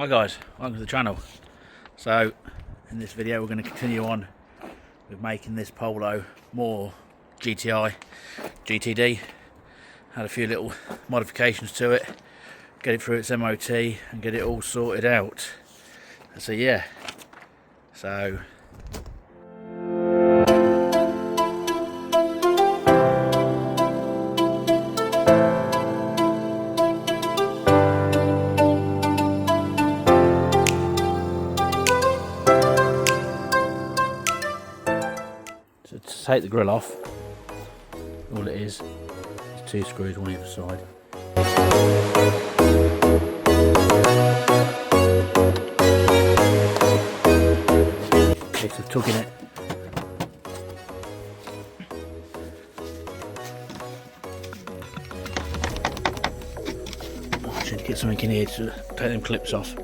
Hi guys, welcome to the channel. So in this video we're going to continue on with making this polo more GTI, GTD. Had a few little modifications to it, get it through its MOT and get it all sorted out. So yeah, so to take the grill off, all it is 2 screws, one either side. Case of tugging it. I should get something in here to take them clips off.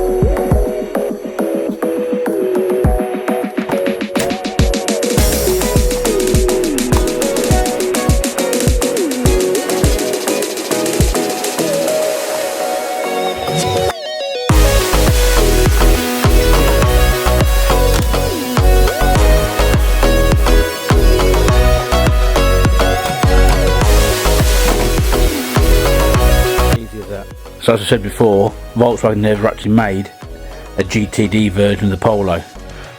So as I said before, Volkswagen never actually made a GTD version of the Polo.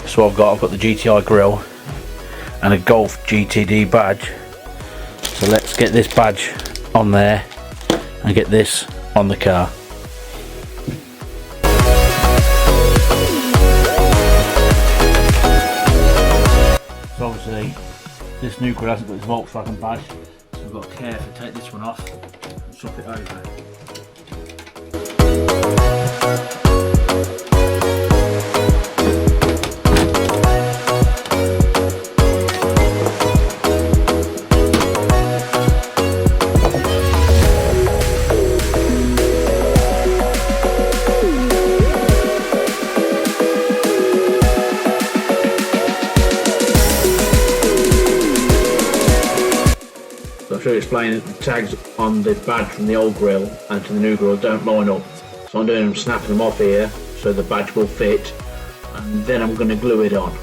So I've got the GTI grille and a Golf GTD badge. So let's get this badge on there and get this on the car. So obviously this new grill hasn't got its Volkswagen badge, so I've got to carefully take this one off and swap it over. I'll show you explain that the tags on the badge from the old grill and to the new grill don't line up. So I'm doing them, snapping them off here so the badge will fit, and then I'm going to glue it on.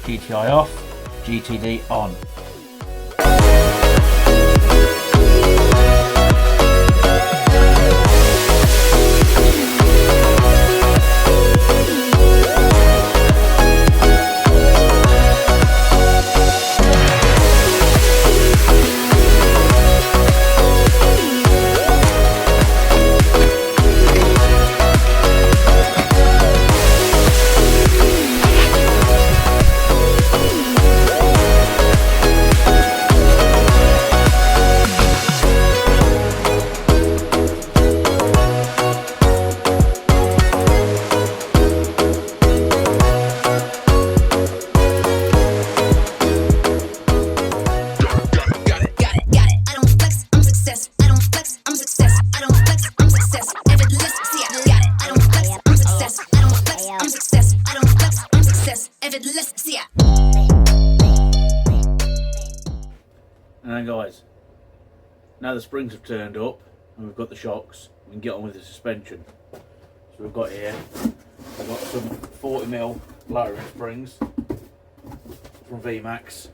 GTI off, GTD on. And then guys, now the springs have turned up and we've got the shocks, we can get on with the suspension. So we've got here, we've got some 40mm lowering springs. from VMAX.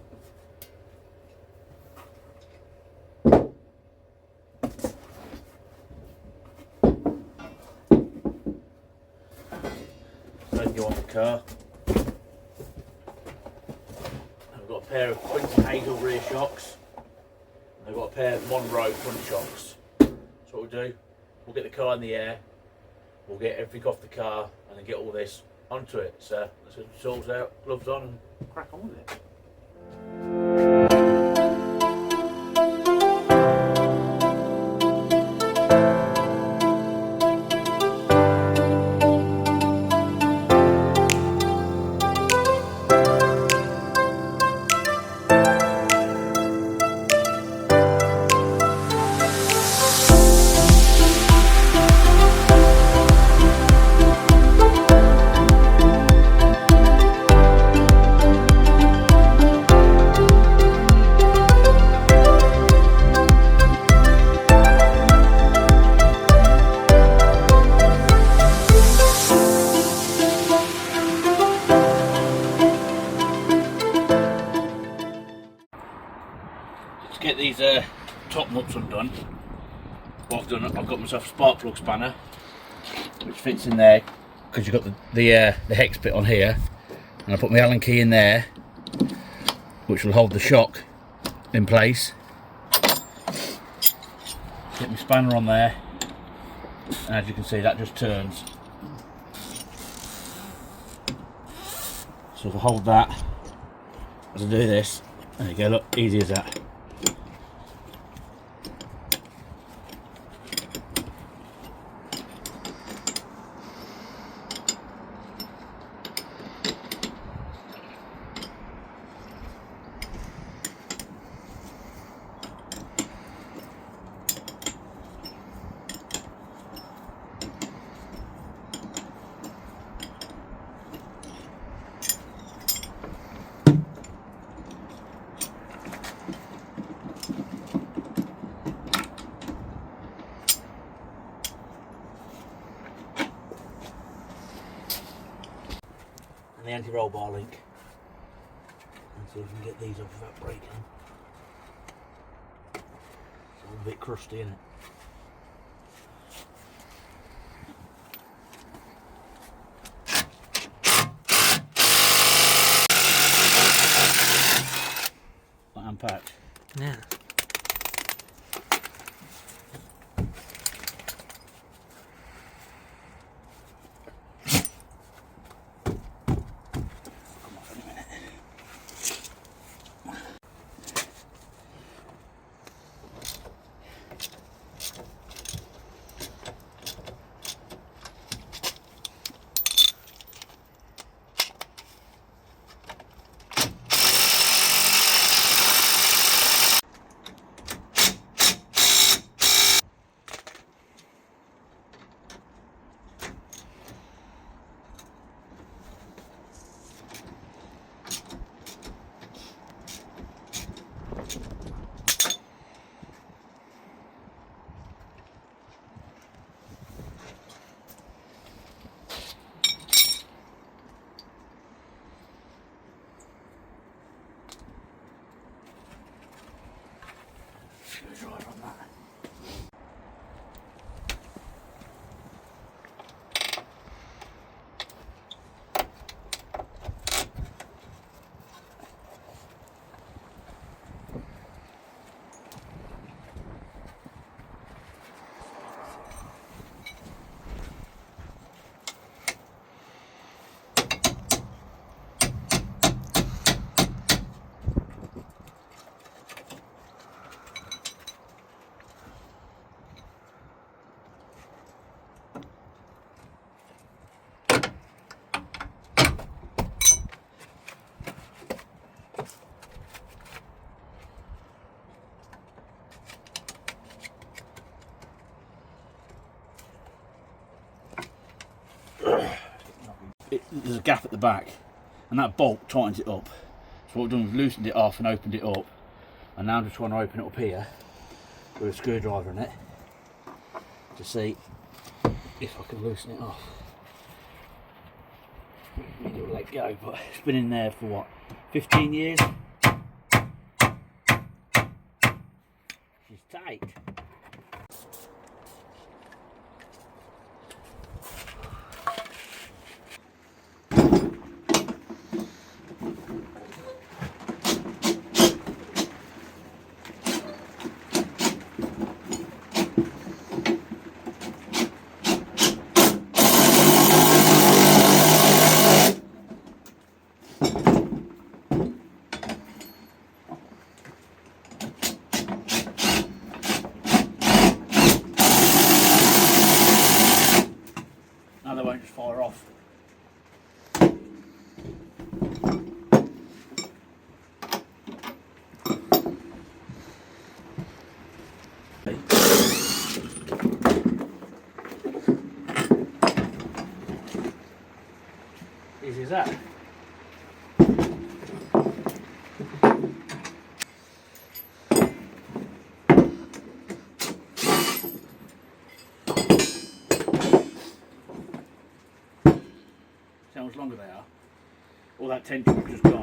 Then you on the car. I've got a pair of Quincy Hazel rear shocks. I've got a pair of Monroe front shocks. So what we'll do, we'll get the car in the air, we'll get everything off the car and then get all this onto it. So let's get the tools out, gloves on and crack on with it. To get these top nuts undone, what I've done, I've got myself a spark plug spanner which fits in there because you've got the hex bit on here, and I put my Allen key in there which will hold the shock in place. Get my spanner on there, and as you can see that just turns. So if I hold that as I do this, there you go, look, easy as that. The anti-roll bar link, and see if we can get these off without breaking them. It's all a bit crusty, isn't it? Like unpacked. Yeah. Screwdriver on that. There's a gap at the back, and that bolt tightens it up. So what I've done is loosened it off and opened it up, and now I'm just trying to open it up here with a screwdriver in it to see if I can loosen it off. Maybe it'll let go, but it's been in there for what, 15 years. She's tight. Now they won't just fire off. Easy as that. See how much longer they are? All that tension is just gone.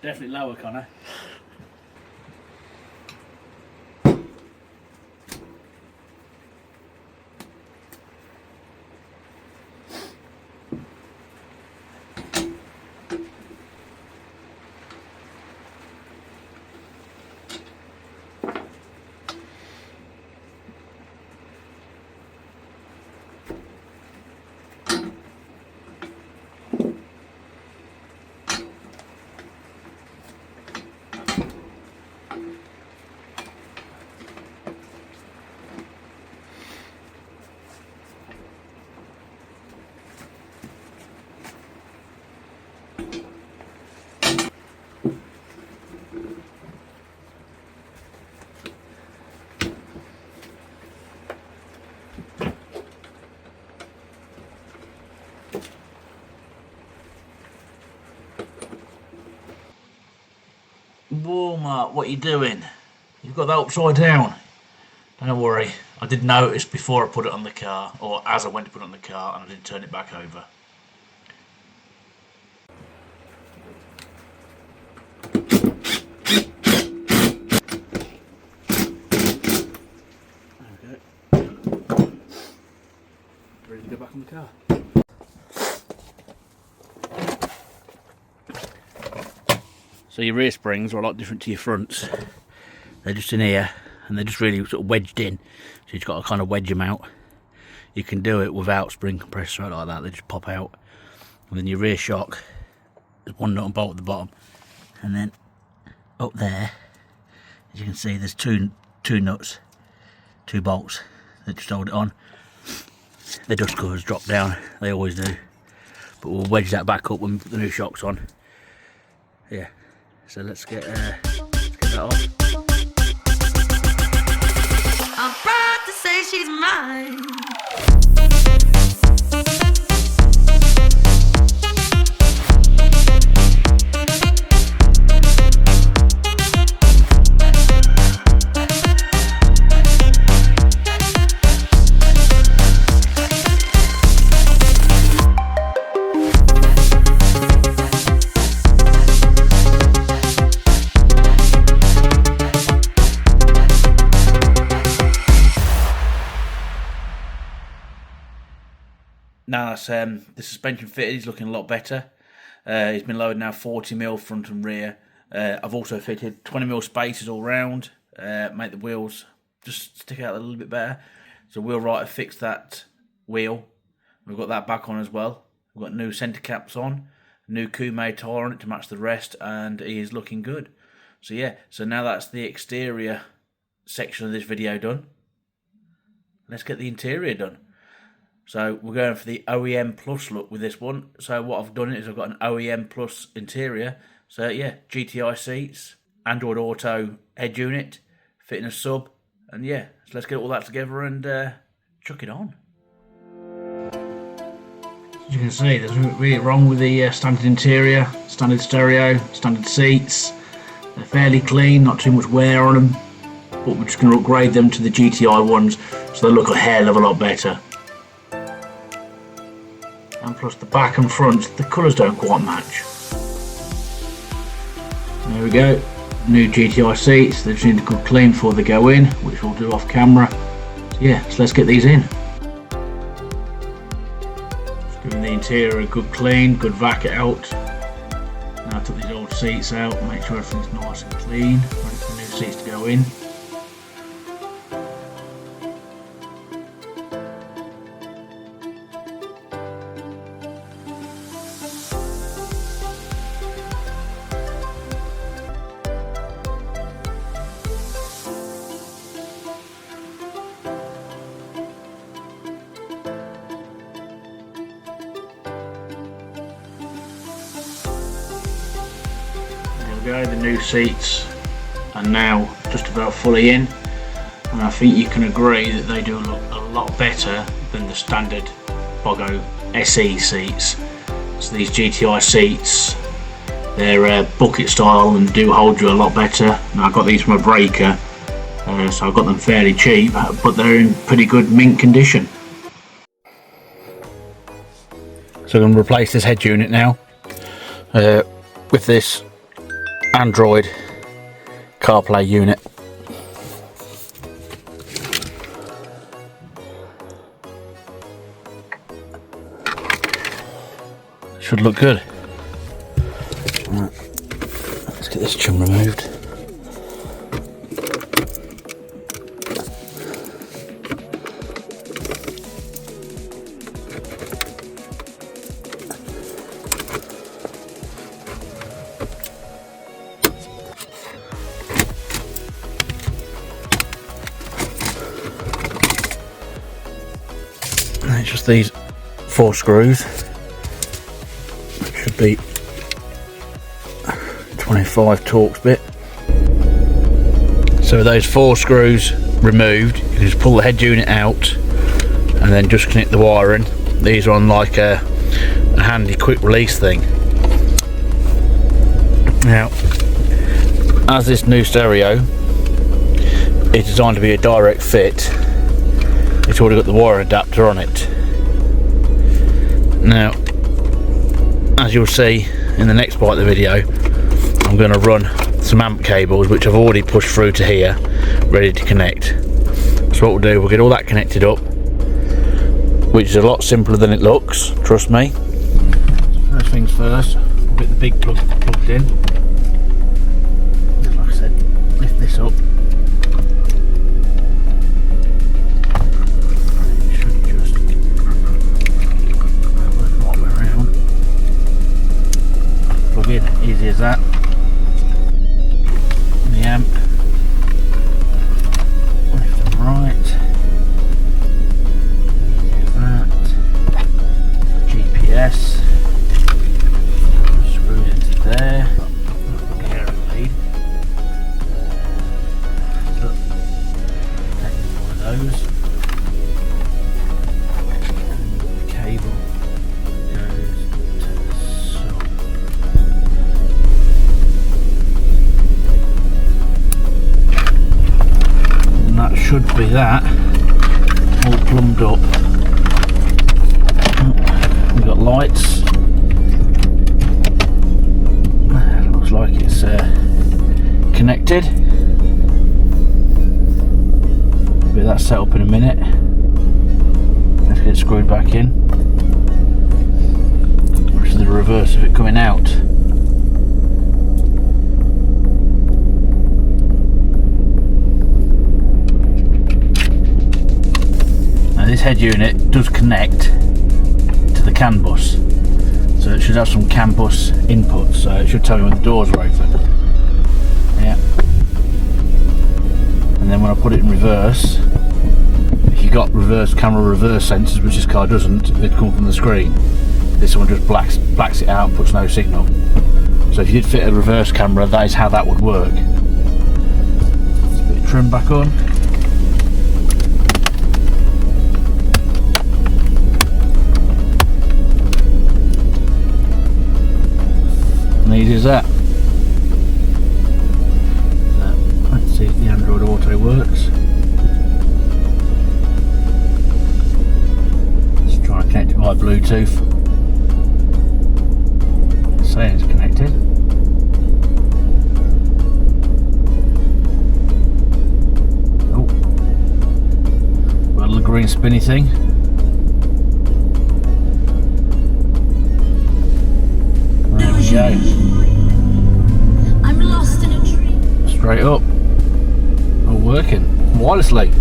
Definitely lower, Connor. Walmart, what are you doing? You've got that upside down. Don't worry, I did notice before I put it on the car, or as I went to put it on the car, and I didn't turn it back over. Okay. Ready to go back on the car. So your rear springs are a lot different to your fronts. They're just in here and they're just really sort of wedged in. So you've got to kind of wedge them out. You can do it without spring compressor like that, they just pop out. And then your rear shock, there's one nut and bolt at the bottom. And then up there, as you can see, there's two nuts, 2 bolts that just hold it on. The dust covers drop down, they always do. But we'll wedge that back up when we put the new shocks on. Yeah. So let's get that off. I'm proud to say she's mine. Now that's the suspension fitted is looking a lot better. It's been lowered now 40mm front and rear. I've also fitted 20mm spacers all round, make the wheels just stick out a little bit better. So Wheelwright fixed that wheel. We've got that back on as well. We've got new centre caps on, new Kume tyre on it to match the rest, and it is looking good. So yeah, so now that's the exterior section of this video done. Let's get the interior done. So we're going for the OEM Plus look with this one. So what I've done is I've got an OEM Plus interior. So yeah, GTI seats, Android Auto head unit, fitting a sub, and yeah, so let's get all that together and chuck it on. As you can see, there's nothing really wrong with the standard interior, standard stereo, standard seats. They're fairly clean, not too much wear on them, but we're just going to upgrade them to the GTI ones so they look a hell of a lot better. plus the back and front, the colours don't quite match. There we go, new GTI seats. They just need a good clean before they go in, which we'll do off camera. So yeah, so let's get these in. Just giving the interior a good clean, good vac it out. Now I took these old seats out, make sure everything's nice and clean, ready for the new seats to go in. The new seats are now just about fully in, and I think you can agree that they do look a lot better than the standard Bogo SE seats. So these GTI seats, they're bucket style and do hold you a lot better. Now I got these from a breaker, so I got them fairly cheap, but they're in pretty good mint condition. So I'm going to replace this head unit now with this Android CarPlay unit. Should look good. Right. Let's get this chum removed. It's just these 4 screws. Should be 25 Torx bit. So with those 4 screws removed, you can just pull the head unit out and then just connect the wiring. These are on like a handy quick release thing. Now, as this new stereo is designed to be a direct fit, it's already got the wire adapter on it. Now, as you'll see in the next part of the video, I'm going to run some amp cables which I've already pushed through to here, ready to connect. So what we'll do, we'll get all that connected up, which is a lot simpler than it looks, trust me. First things first, we'll get the big plug plugged in. Like I said, lift this up. Easy as that. The amp, left and right. Easy as that. GPS screws into there. Bearing lead. Look, take one of those. And the cable goes to the sub. That should be that, all plumbed up. We've got lights. Looks like it's connected. Get that set up in a minute. Let's get it screwed back in. Which is the reverse of it coming out. This head unit does connect to the CAN bus, so it should have some CAN bus input, so it should tell you when the doors are open. Yeah. And then when I put it in reverse, if you got reverse camera reverse sensors, which this car doesn't, they'd come from the screen. This one just blacks it out and puts no signal. So if you did fit a reverse camera, that is how that would work. Let's put the trim back on. Easy as that. Let's see if the Android Auto works. Let's try and connect it by Bluetooth. rolling spinny thing. There we go. I'm lost in a dream. Straight up. All working wirelessly.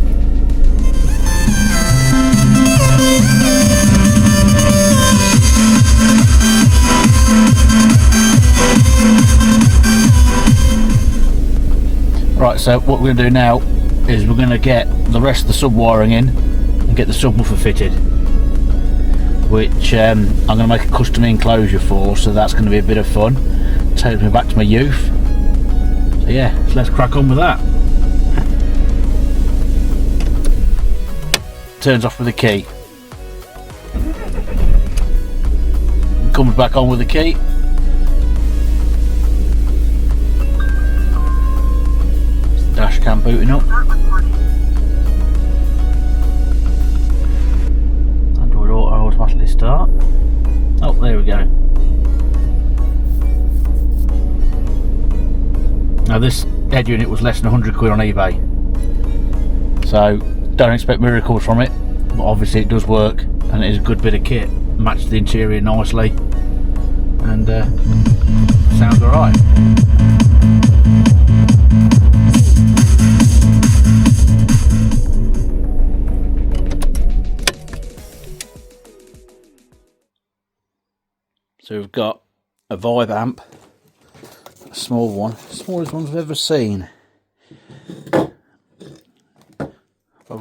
Right, so what we're going to do now is we're going to get the rest of the sub wiring in and get the subwoofer fitted, which I'm going to make a custom enclosure for, so that's going to be a bit of fun. Take me back to my youth. So yeah, so let's crack on with that. Turns off with a key. Comes back on with the key. Dash cam booting up. Android Auto automatically start. Oh, there we go. Now this head unit was less than 100 quid on eBay, so don't expect miracles from it, but obviously it does work and it is a good bit of kit. Matches the interior nicely and sounds alright. So we've got a Vibe amp, a small one, smallest ones I've ever seen. I've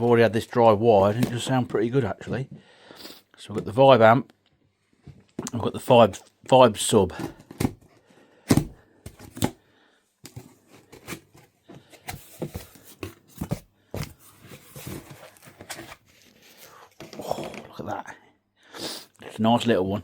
already had this dry wired and it does sound pretty good actually. So we've got the Vibe amp, I've got the Vibe sub. Oh, look at that. It's a nice little one.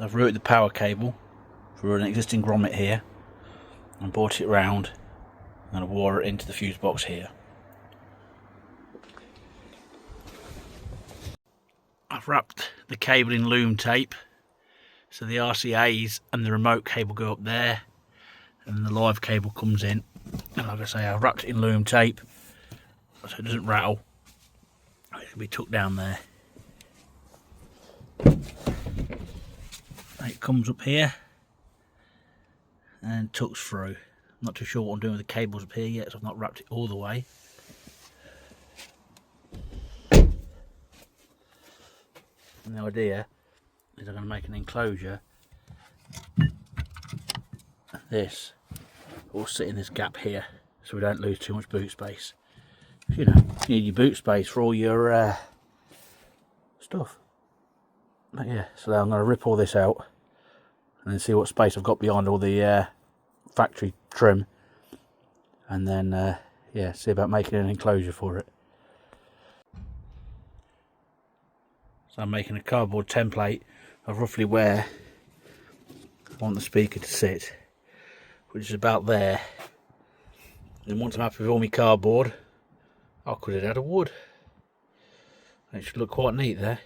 I've routed the power cable through an existing grommet here and brought it round and I've wire it into the fuse box here. I've wrapped the cable in loom tape, so the RCAs and the remote cable go up there and the live cable comes in, and like I say, I've wrapped it in loom tape so it doesn't rattle. It can be tucked down there. It comes up here and tucks through. I'm not too sure what I'm doing with the cables up here yet, so I've not wrapped it all the way. And the idea is I'm going to make an enclosure. This will sit in this gap here so we don't lose too much boot space. You know, you need your boot space for all your stuff. But yeah, so I'm going to rip all this out and then see what space I've got behind all the factory trim, and then yeah, see about making an enclosure for it. So I'm making a cardboard template of roughly where I want the speaker to sit, which is about there. And once I'm happy with all my cardboard, I'll cut it out of wood. It should look quite neat there.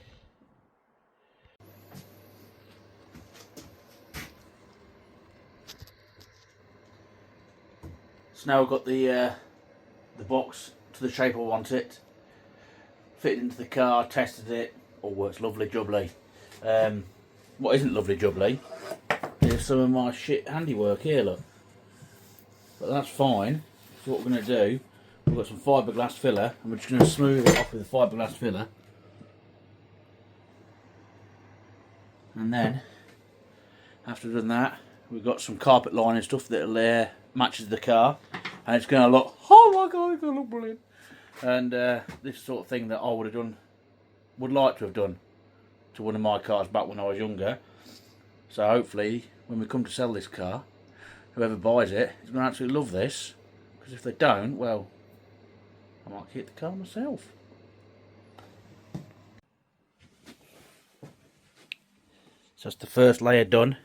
So now I've got the box to the shape I want it, fitted into the car, tested it, all works lovely jubbly. What isn't lovely jubbly is some of my shit handiwork here, look. But that's fine. So what we're going to do, we've got some fiberglass filler and we're just going to smooth it off with the fiberglass filler. And then, after we've done that, we've got some carpet lining stuff that matches the car, and it's going to look, oh my god, it's going to look brilliant. And this sort of thing that I would like to have done to one of my cars back when I was younger. So hopefully, when we come to sell this car, whoever buys it is going to absolutely love this, because if they don't, well, I might keep the car myself. So that's the first layer done.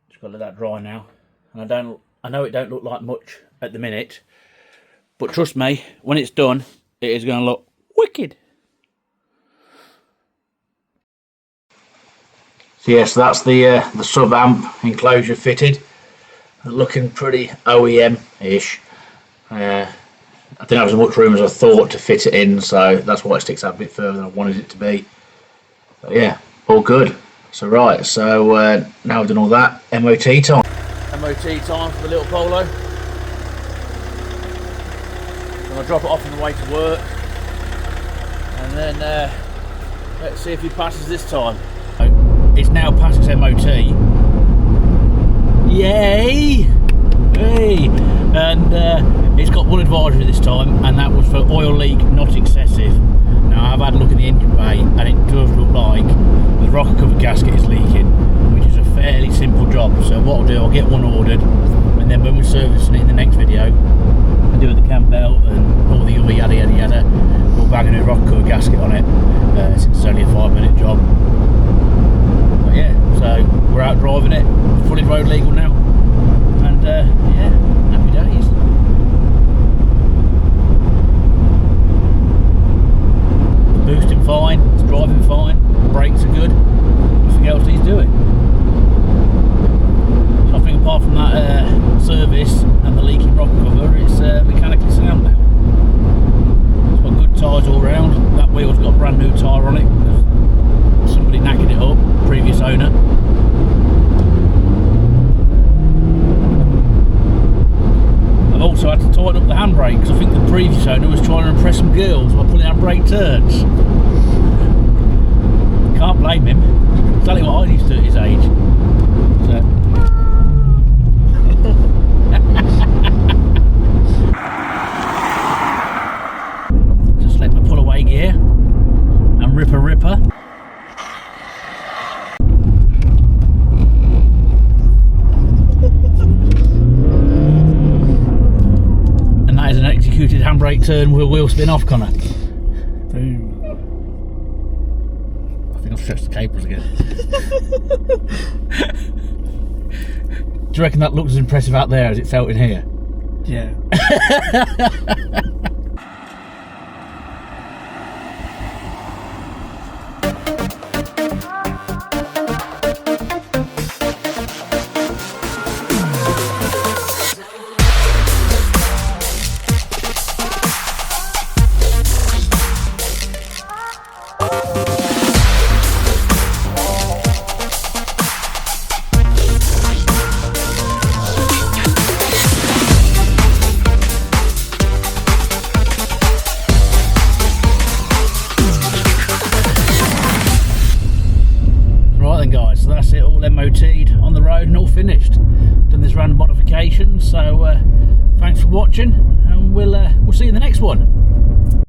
Just got to let that dry now. And I know it don't look like much at the minute, but trust me, when it's done, it is going to look wicked. So yes, that's the sub amp enclosure fitted. Looking pretty OEM-ish. I didn't have as much room as I thought to fit it in, so that's why it sticks out a bit further than I wanted it to be. But yeah, all good. So right, so now I've done all that, MOT time. MOT time for the little Polo. I'm going to drop it off on the way to work, and then let's see if he passes this time. It's now past its MOT. Yay! Hey! And it's got one advisory this time, and that was for oil leak not excessive. Now I've had a look in the engine bay, and it does look like the rocker cover gasket is leaking, which is a fairly simple job. So what I'll do, I'll get one ordered, and then when we're servicing it in the next video, I'll do the cam belt and all the other yada yada yada, we'll bang a new rocker cover gasket on it, since it's only a 5-minute job. But yeah, so we're out driving it, fully road legal now, and yeah, happy days. Boosting fine, it's driving fine, brakes are good, nothing else needs doing. So I think apart from that service and the leaking rocker cover, it's mechanically sound now. It's got good tyres all round. That wheel's got a brand new tyre on it because somebody knackered it up, previous owner. I've also had to tighten up the handbrake because I think the previous owner was trying to impress some girls by pulling handbrake turns. Can't blame him. Exactly what I used to at his age. So. Just let me pull away gear and ripper. And that is an executed handbrake turn with a wheel spin off, Connor. Boom. I'll stretch the cables again. Do you reckon that looks as impressive out there as it felt in here? Yeah. Guys, so that's it, all MOT'd on the road and all finished. Done this random modification, so thanks for watching, and we'll see you in the next one.